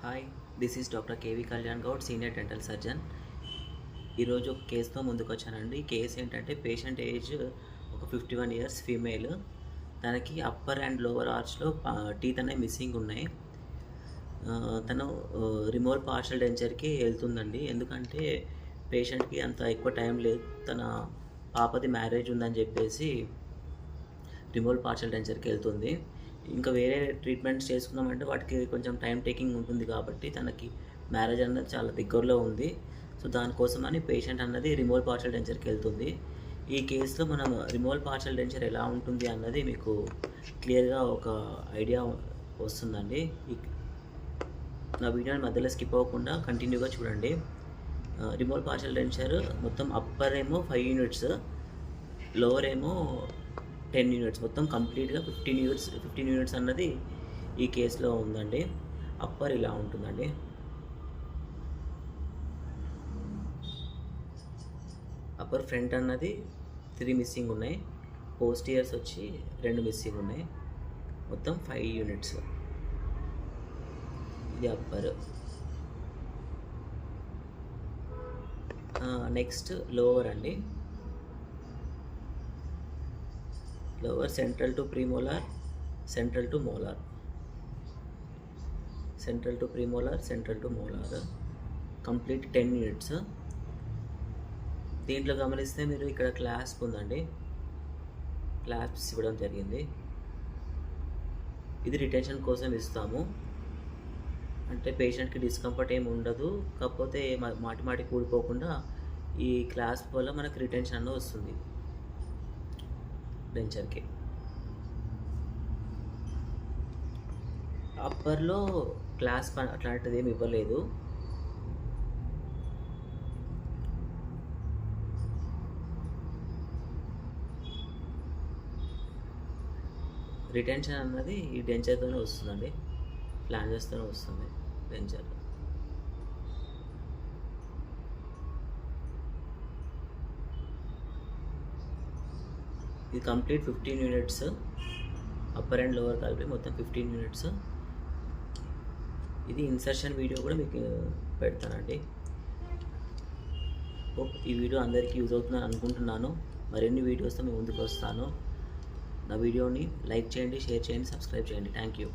Hi, this is doctor KV Kalyan Goud, senior dental surgeon. ఈరోజు ఒక కేసుతో ముందుకు వచ్చానండి. కేసు ఏంటంటే పేషెంట్ ఏజ్ ఒక 51 ఇయర్స్ ఫీమేల్. తనకి అప్పర్ అండ్ లోవర్ ఆర్చ్లో టీత్ అనేవి మిస్సింగ్ ఉన్నాయి. తను రిమూవల్ పార్షల్ డెంచర్కి వెళ్తుందండి. ఎందుకంటే పేషెంట్కి అంత ఎక్కువ టైం లేదు. తన పాపది మ్యారేజ్ ఉందని చెప్పేసి రిమూవల్ పార్షల్ డెంచర్కి వెళ్తుంది. ఇంకా వేరే ట్రీట్మెంట్స్ చేసుకుందామంటే వాటికి కొంచెం టైం టేకింగ్ ఉంటుంది కాబట్టి తనకి మ్యారేజ్ అన్నది చాలా దగ్గరలో ఉంది. సో దానికోసమని పేషెంట్ అన్నది రిమూవల్ పార్షల్ డెంచర్కి వెళ్తుంది. ఈ కేసులో మనం రిమూవల్ పార్షల్ డెంచర్ ఎలా ఉంటుంది అన్నది మీకు క్లియర్గా ఒక ఐడియా వస్తుందండి. నా వీడియోని మధ్యలో స్కిప్ అవ్వకుండా కంటిన్యూగా చూడండి. రిమూవల్ పార్షల్ డెంచర్ మొత్తం అప్పర్ ఏమో 5 యూనిట్స్, లోవర్ ఏమో 10 యూనిట్స్, మొత్తం కంప్లీట్గా 15 యూనిట్స్ అన్నది ఈ కేసులో ఉందండి. అప్పర్ ఇలా ఉంటుందండి. అప్పర్ ఫ్రంట్ అన్నది 3 మిస్సింగ్ ఉన్నాయి, పోస్టియర్స్ వచ్చి 2 మిస్సింగ్ ఉన్నాయి, మొత్తం 5 యూనిట్స్. ఇది అప్పర్. నెక్స్ట్ లోవర్ అండి. Lower central to premolar, central to molar, central to premolar, central to molar, complete 10 units. దీంట్లో గమనిస్తే మీరు ఇక్కడ క్లాస్ప్ ఉందండి, క్లాస్ప్స్ ఇవ్వడం జరిగింది. ఇది రిటెన్షన్ కోసం ఇస్తాము. అంటే పేషెంట్కి డిస్కంఫర్ట్ ఏమి ఉండదు, కాకపోతే మాటి మాటి కూడిపోకుండా ఈ క్లాస్ప్ వల్ల మనకు రిటెన్షన్ అన్నది వస్తుంది డెంచర్కి. అప్పర్లో క్లాస్ప్ అట్లాంటిది ఏమి ఇవ్వలేదు. రిటెన్షన్ అన్నది ఈ డెంచర్తోనే వస్తుందండి, ఫ్లాంజెస్తోనే వస్తుంది డెంచర్. ఇది complete 15 units, upper and lower కలిపి మొత్తం 15 యూనిట్స్. ఇది ఇన్సర్షన్ వీడియో కూడా మీకు పెడతానండి. హోప్ ఈ వీడియో అందరికీ యూజ్ అవుతుందని అనుకుంటున్నాను. మరిన్ని వీడియోస్తో మీ ముందుకు వస్తాను. నా వీడియోని లైక్ చేయండి, షేర్ చేయండి, సబ్స్క్రైబ్ చేయండి. Thank you.